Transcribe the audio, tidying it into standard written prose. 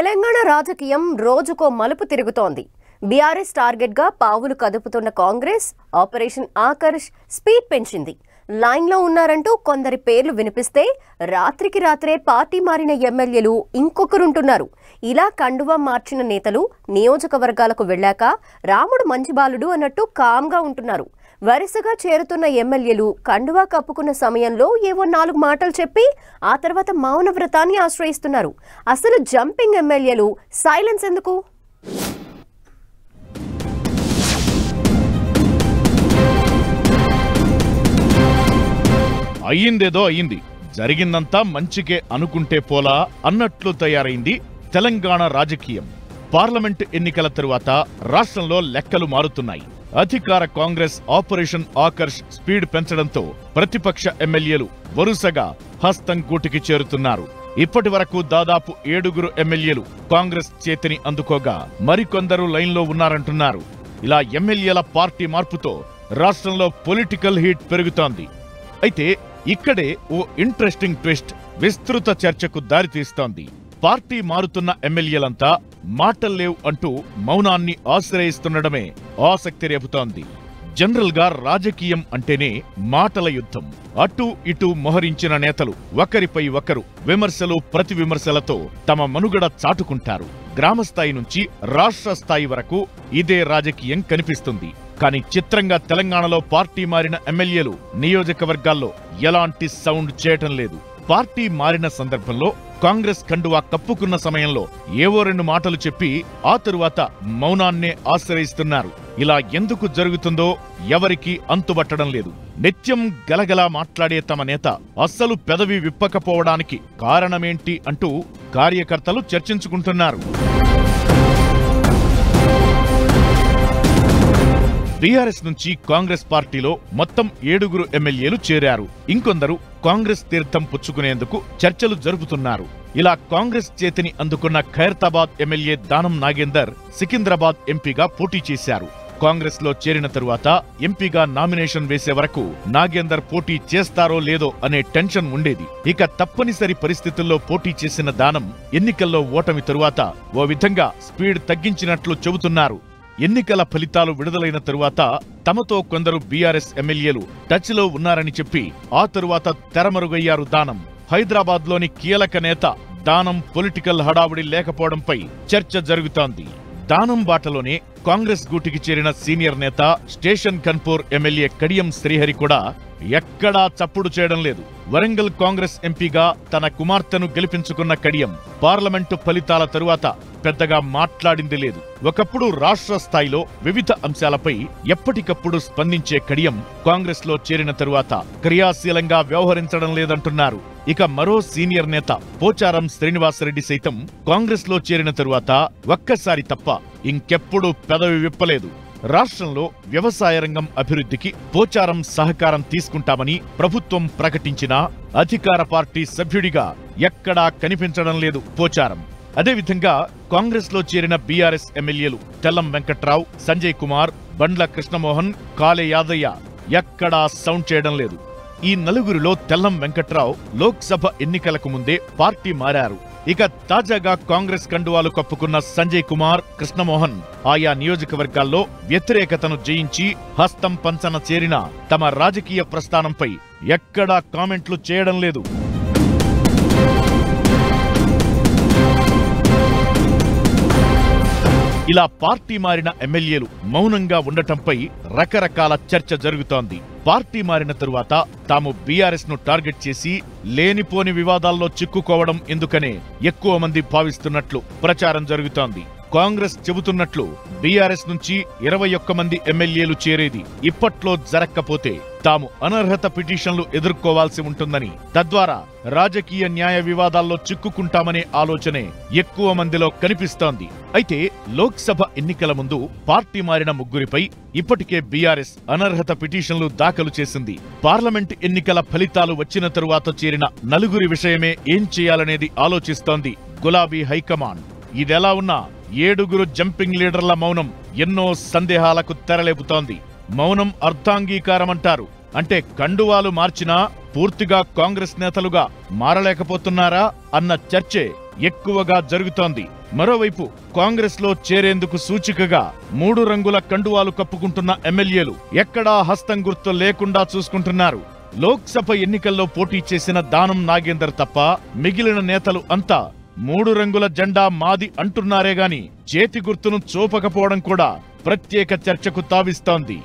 తెలంగాణ రాజకీయం రోజుకో మలుపు తిరుగుతోంది. బీఆర్ఎస్ టార్గెట్ గా పావులు కదుపుతున్న కాంగ్రెస్ ఆపరేషన్ ఆకర్ష్ స్పీడ్ పెంచింది. లైన్లో ఉన్నారంటూ కొందరి పేర్లు వినిపిస్తే రాత్రికి రాత్రే పార్టీ మారిన ఎమ్మెల్యేలు ఇంకొకరుంటున్నారు. ఇలా కండువా మార్చిన నేతలు నియోజకవర్గాలకు వెళ్ళాక రాముడు మంచి బాలుడు అన్నట్టు కామ్గా ఉంటున్నారు. వరుసగా చేరుతున్న ఎమ్మెల్యేలు కండువా కప్పుకున్న సమయంలో ఏవో 4 మాటలు చెప్పి ఆ తర్వాత మౌన వ్రతాన్ని ఆశ్రయిస్తున్నారు. అసలు జంపింగ్ ఎమ్మెల్యేలు సైలెన్స్ ఎందుకు? అయ్యిందేదో అయ్యింది, జరిగిందంతా మంచికే అనుకుంటే పోలా అన్నట్లు తయారైంది తెలంగాణ రాజకీయం. పార్లమెంట్ ఎన్నికల తరువాత రాష్ట్రంలో లెక్కలు మారుతున్నాయి. అధికార కాంగ్రెస్ ఆపరేషన్ ఆకర్ష్ స్పీడ్ పెంచడంతో ప్రతిపక్ష ఎమ్మెల్యేలు వరుసగా హస్తం గూటికి చేరుతున్నారు. ఇప్పటి వరకు దాదాపు 7 ఎమ్మెల్యేలు కాంగ్రెస్ చేతిని అందుకోగా మరికొందరు లైన్లో ఉన్నారంటున్నారు. ఇలా ఎమ్మెల్యేల పార్టీ మార్పుతో రాష్ట్రంలో పొలిటికల్ హీట్ పెరుగుతోంది. అయితే ఇక్కడే ఓ ఇంట్రెస్టింగ్ ట్విస్ట్ విస్తృత చర్చకు దారితీస్తోంది. పార్టీ మారుతున్న ఎమ్మెల్యేలంతా మాటల్లేవు అంటూ మౌనాన్ని ఆశ్రయిస్తుండడమే ఆసక్తి రేపుతోంది. జనరల్ గా రాజకీయం అంటేనే మాటల యుద్ధం. అటూ ఇటూ మొహరించిన నేతలు ఒకరిపై ఒకరు విమర్శలు ప్రతి విమర్శలతో తమ మనుగడ చాటుకుంటారు. గ్రామస్థాయి నుంచి రాష్ట్ర స్థాయి వరకు ఇదే రాజకీయం కనిపిస్తుంది. కానీ చిత్రంగా తెలంగాణలో పార్టీ మారిన ఎమ్మెల్యేలు నియోజకవర్గాల్లో ఎలాంటి సౌండ్ చేయటం లేదు. పార్టీ మారిన సందర్భంలో కాంగ్రెస్ కండువా కప్పుకున్న సమయంలో ఏవో 2 మాటలు చెప్పి ఆ తరువాత మౌనాన్నే ఆశ్రయిస్తున్నారు. ఇలా ఎందుకు జరుగుతుందో ఎవరికీ అంతుబట్టడం లేదు. నిత్యం గలగలా మాట్లాడే తమ నేత అస్సలు పెదవి విప్పకపోవడానికి కారణమేంటి అంటూ కార్యకర్తలు చర్చించుకుంటున్నారు. బీఆర్ఎస్ నుంచి కాంగ్రెస్ పార్టీలో మొత్తం 7 ఎమ్మెల్యేలు చేరారు. ఇంకొందరు కాంగ్రెస్ తీర్థం పుచ్చుకునేందుకు చర్చలు జరుపుతున్నారు. ఇలా కాంగ్రెస్ చేతిని అందుకున్న ఖైరతాబాద్ ఎమ్మెల్యే దానం నాగేందర్ సికింద్రాబాద్ ఎంపీగా పోటీ చేశారు. కాంగ్రెస్ లో చేరిన తరువాత ఎంపీగా నామినేషన్ వేసే వరకు నాగేందర్ పోటీ చేస్తారో లేదో అనే టెన్షన్ ఉండేది. ఇక తప్పనిసరి పరిస్థితుల్లో పోటీ చేసిన దానం ఎన్నికల్లో ఓటమి తరువాత ఓ విధంగా స్పీడ్ తగ్గించినట్లు చెబుతున్నారు. ఎన్నికల ఫలితాలు విడుదలైన తరువాత తమతో కొందరు బీఆర్ఎస్ ఎమ్మెల్యేలు టచ్ లో ఉన్నారని చెప్పి ఆ తరువాత తెరమరుగయ్యారు దానం. హైదరాబాద్ లోని కీలక నేత దానం పొలిటికల్ హడావుడి లేకపోవడంపై చర్చ జరుగుతోంది. దానం బాటలోనే కాంగ్రెస్ గూటికి చేరిన సీనియర్ నేత స్టేషన్ కన్పూర్ ఎమ్మెల్యే కడియం శ్రీహరి కూడా ఎక్కడా చప్పుడు చేయడం లేదు. వరంగల్ కాంగ్రెస్ ఎంపీగా తన కుమార్తెను గెలిపించుకున్న కడియం పార్లమెంటు ఫలితాల తరువాత పెద్దగా మాట్లాడింది లేదు. ఒకప్పుడు రాష్ట్ర స్థాయిలో వివిధ అంశాలపై ఎప్పటికప్పుడు స్పందించే కడియం కాంగ్రెస్ లో చేరిన తరువాత క్రియాశీలంగా వ్యవహరించడం లేదంటున్నారు. ఇక మరో సీనియర్ నేత పోచారం శ్రీనివాసరెడ్డి సైతం కాంగ్రెస్ లో చేరిన తరువాత ఒక్కసారి తప్ప ఇంకెప్పుడు పెదవి విప్పలేదు. రాష్ట్రంలో వ్యవసాయ రంగం అభివృద్ధికి పోచారం సహకారం తీసుకుంటామని ప్రభుత్వం ప్రకటించినా అధికార పార్టీ సభ్యుడిగా ఎక్కడా కనిపించడం లేదు పోచారం. అదేవిధంగా కాంగ్రెస్ లో చేరిన బీఆర్ఎస్ ఎమ్మెల్యేలు తెల్లం వెంకట్రావు, సంజయ్ కుమార్, బండ్ల కృష్ణమోహన్, కాళే యాదయ్య ఎక్కడా సౌండ్ చేయడం లేదు. ఈ 4లో తెల్లం వెంకట్రావు లోక్సభ ఎన్నికలకు ముందే పార్టీ మారారు. ఇక తాజాగా కాంగ్రెస్ కండువాలు కప్పుకున్న సంజయ్ కుమార్, కృష్ణమోహన్ ఆయా నియోజకవర్గాల్లో వ్యతిరేకతను జయించి హస్తం పంచన చేరిన తమ రాజకీయ ప్రస్థానంపై ఎక్కడా కామెంట్లు చేయడం లేదు. ఇలా పార్టీ మారిన ఎమ్మెల్యేలు మౌనంగా ఉండటంపై రకరకాల చర్చ జరుగుతోంది. పార్టీ మారిన తరువాత తాము బీఆర్ఎస్ ను టార్గెట్ చేసి లేనిపోని వివాదాల్లో చిక్కుకోవడం ఎందుకనే ఎక్కువ మంది భావిస్తున్నట్లు ప్రచారం జరుగుతోంది. కాంగ్రెస్ చెబుతున్నట్లు బీఆర్ఎస్ నుంచి 21 మంది ఎమ్మెల్యేలు చేరేది ఇప్పట్లో జరక్కపోతే తాము అనర్హత పిటిషన్లు ఎదుర్కోవాల్సి ఉంటుందని, తద్వారా రాజకీయ న్యాయ వివాదాల్లో చిక్కుకుంటామనే ఆలోచనే ఎక్కువ మందిలో కనిపిస్తోంది. అయితే లోక్సభ ఎన్నికల ముందు పార్టీ మారిన 3పై ఇప్పటికే బీఆర్ఎస్ అనర్హత పిటిషన్లు దాఖలు చేసింది. పార్లమెంట్ ఎన్నికల ఫలితాలు వచ్చిన తరువాత చేరిన 4 విషయమే ఏం చేయాలనేది ఆలోచిస్తోంది గులాబీ హైకమాండ్. ఇదెలా ఉన్నా 7 జంపింగ్ లీడర్ల మౌనం ఎన్నో సందేహాలకు తెరలేపుతోంది. మౌనం అర్థాంగీకారమంటారు. అంటే కండువాలు మార్చినా పూర్తిగా కాంగ్రెస్ నేతలుగా మారలేకపోతున్నారా అన్న చర్చే ఎక్కువగా జరుగుతోంది. మరోవైపు కాంగ్రెస్ లో చేరేందుకు సూచికగా 3 రంగుల కండువాలు కప్పుకుంటున్న ఎమ్మెల్యేలు ఎక్కడా హస్తం గుర్తు లేకుండా చూసుకుంటున్నారు. లోక్సభ ఎన్నికల్లో పోటీ చేసిన దానం నాగేందర్ తప్ప మిగిలిన నేతలు అంతా 3 రంగుల జెండా మాది అంటున్నారే గాని చేతి గుర్తును చూపకపోవడం కూడా ప్రత్యేక చర్చకు తావిస్తోంది.